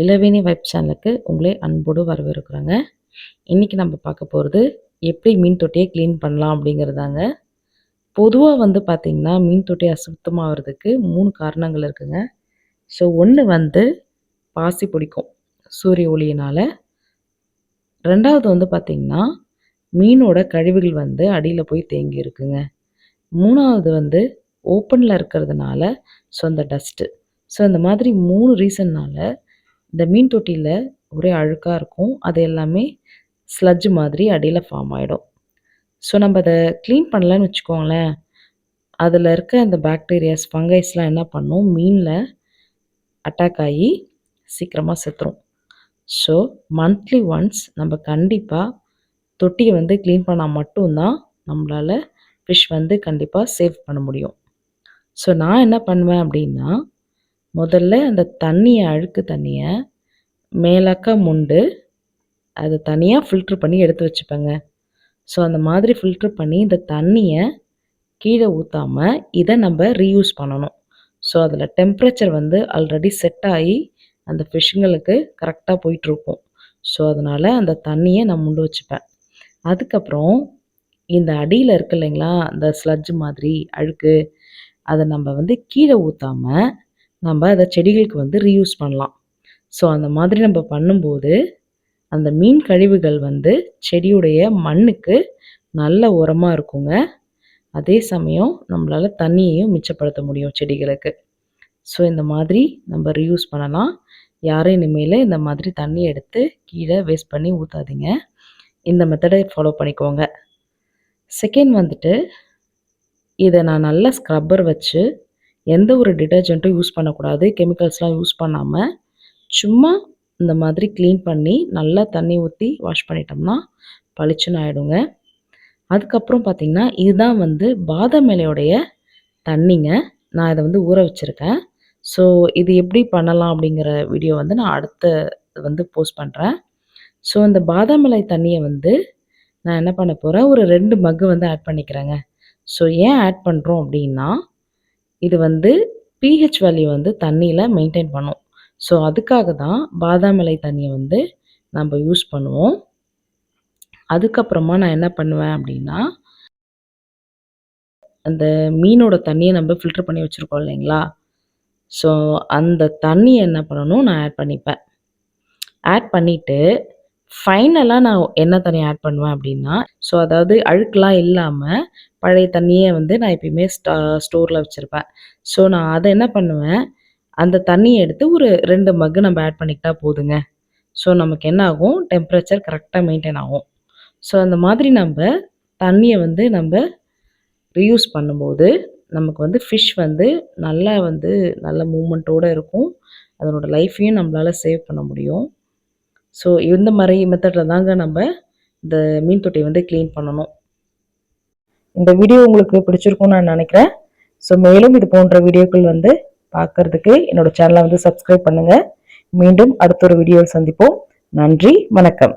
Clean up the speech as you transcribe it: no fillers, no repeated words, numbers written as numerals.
Ilaveni vibe சேனலுக்கு உங்களை அன்போடு வரவேற்கிறேங்க. இன்றைக்கி நம்ம பார்க்க போகிறது எப்படி மீன் தொட்டியை க்ளீன் பண்ணலாம் அப்படிங்கிறதாங்க. பொதுவாக பார்த்திங்கன்னா மீன் தொட்டி அசுத்தமாகிறதுக்கு 3 காரணங்கள் இருக்குங்க. ஸோ ஒன்று பாசி பிடிக்கும் சூரிய ஒளியினால். 2வது பார்த்திங்கன்னா மீனோட கழிவுகள் அடியில் போய் தேங்கி இருக்குங்க. 3வது ஓப்பனில் இருக்கிறதுனால ஸோ அந்த டஸ்ட்டு. ஸோ இந்த மாதிரி 3 ரீசன்னால் இந்த மீன் தொட்டியில் ஒரே அழுக்காக இருக்கும். அது எல்லாமே ஸ்லட்ஜ் மாதிரி அடியில் ஃபார்ம் ஆகிடும். ஸோ நம்ம அதை க்ளீன் பண்ணலன்னு வச்சுக்கோங்களேன், அதில் இருக்க அந்த பாக்டீரியாஸ் ஃபங்கைஸ்லாம் என்ன பண்ணும், மீனில் அட்டாக் ஆகி சீக்கிரமாக செத்துரும். ஸோ மந்த்லி ஒன்ஸ் நம்ம கண்டிப்பாக தொட்டியை க்ளீன் பண்ணால் மட்டும்தான் நம்மளால் ஃபிஷ் கண்டிப்பாக சேவ் பண்ண முடியும். ஸோ நான் என்ன பண்ணுவேன் அப்படின்னா, முதல்ல அந்த தண்ணியை அழுக்கு தண்ணியை மேலாக்க முண்டு அதை தனியாக ஃபில்ட்ரு பண்ணி எடுத்து வச்சுப்பேங்க. ஸோ அந்த மாதிரி ஃபில்ட்ரு பண்ணி இந்த தண்ணியை கீழே ஊற்றாமல் இதை நம்ம ரீயூஸ் பண்ணணும். ஸோ அதில் டெம்ப்ரேச்சர் ஆல்ரெடி செட் ஆகி அந்த ஃபிஷ்ஷுங்களுக்கு கரெக்டாக போயிட்டுருக்கும். ஸோ அதனால் அந்த தண்ணியை நான் முண்டு வச்சுப்பேன். அதுக்கப்புறம் இந்த அடியில் இருக்கு இல்லைங்களா, அந்த ஸ்லட்ஜ் மாதிரி அழுக்கு, அதை நம்ம கீழே ஊற்றாமல் நம்ம அதை செடிகளுக்கு ரீயூஸ் பண்ணலாம். ஸோ அந்த மாதிரி நம்ம பண்ணும்போது அந்த மீன் கழிவுகள் செடியுடைய மண்ணுக்கு நல்ல உரமாக இருக்குங்க. அதே சமயம் நம்மளால் தண்ணியையும் மிச்சப்படுத்த முடியும் செடிகளுக்கு. ஸோ இந்த மாதிரி நம்ம ரீயூஸ் பண்ணலாம். யாரும் இனிமேல் இந்த மாதிரி தண்ணியை எடுத்து கீழே வேஸ்ட் பண்ணி ஊற்றாதீங்க. இந்த மெத்தடை ஃபாலோ பண்ணிக்கோங்க. செகண்ட் இதை நான் நல்லா ஸ்க்ரப்பர் வச்சு எந்த ஒரு டிட்டர்ஜென்ட்டும் யூஸ் பண்ணக்கூடாது, கெமிக்கல்ஸ்லாம் யூஸ் பண்ணாமல் சும்மா இந்த மாதிரி க்ளீன் பண்ணி நல்லா தண்ணி ஊற்றி வாஷ் பண்ணிட்டோம்னா பளிச்சுன்னு ஆகிடுங்க. அதுக்கப்புறம் பார்த்திங்கன்னா இதுதான் பாதாம் இலையோடைய தண்ணிங்க. நான் இதை ஊற வச்சுருக்கேன். ஸோ இது எப்படி பண்ணலாம் அப்படிங்கிற வீடியோ நான் அடுத்த போஸ்ட் பண்ணுறேன். ஸோ இந்த பாதாம் இலை தண்ணியை நான் என்ன பண்ண போகிறேன், ஒரு 2 மக்கு ஆட் பண்ணிக்கிறேங்க. ஸோ ஏன் ஆட் பண்ணுறோம் அப்படின்னா, இது pH வேல்யூ தண்ணியில் மெயின்டைன் பண்ணும். ஸோ அதுக்காக தான் பாதாம் இலை தண்ணியை நம்ம யூஸ் பண்ணுவோம். அதுக்கப்புறமா நான் என்ன பண்ணுவேன் அப்படின்னா, அந்த மீனோட தண்ணியை நம்ம ஃபில்டர் பண்ணி வச்சுருக்கோம் இல்லைங்களா, ஸோ அந்த தண்ணியை என்ன பண்ணணும், நான் ஆட் பண்ணிப்பேன். ஆட் பண்ணிவிட்டு ஃபைனலாக நான் என்ன தண்ணி ஆட் பண்ணுவேன் அப்படின்னா, ஸோ அதாவது அழுக்கெலாம் இல்லாமல் பழைய தண்ணியை நான் எப்பயுமே ஸ்டோரில் வச்சுருப்பேன். ஸோ நான் அதை என்ன பண்ணுவேன், அந்த தண்ணியை எடுத்து ஒரு 2 மக்கு நம்ம ஆட் பண்ணிக்கிட்டா போதுங்க. ஸோ நமக்கு என்ன ஆகும், டெம்ப்ரேச்சர் கரெக்டாக மெயின்டைன் ஆகும். ஸோ அந்த மாதிரி நம்ம தண்ணியை நம்ம ரீயூஸ் பண்ணும்போது நமக்கு ஃபிஷ் நல்லா நல்ல மூமெண்ட்டோடு இருக்கும். அதனோட லைஃப்பையும் நம்மளால் சேவ் பண்ண முடியும். ஸோ இந்த மாதிரி மெத்தடில் தாங்க நம்ம இந்த மீன் தொட்டியை க்ளீன் பண்ணணும். இந்த வீடியோ உங்களுக்கு பிடிச்சிருக்கும்னு நான் நினைக்கிறேன். ஸோ மேலும் இது போன்ற வீடியோக்கள் பார்க்குறதுக்கு என்னோடய சேனலை சப்ஸ்கிரைப் பண்ணுங்கள். மீண்டும் அடுத்த ஒரு வீடியோவில் சந்திப்போம். நன்றி, வணக்கம்.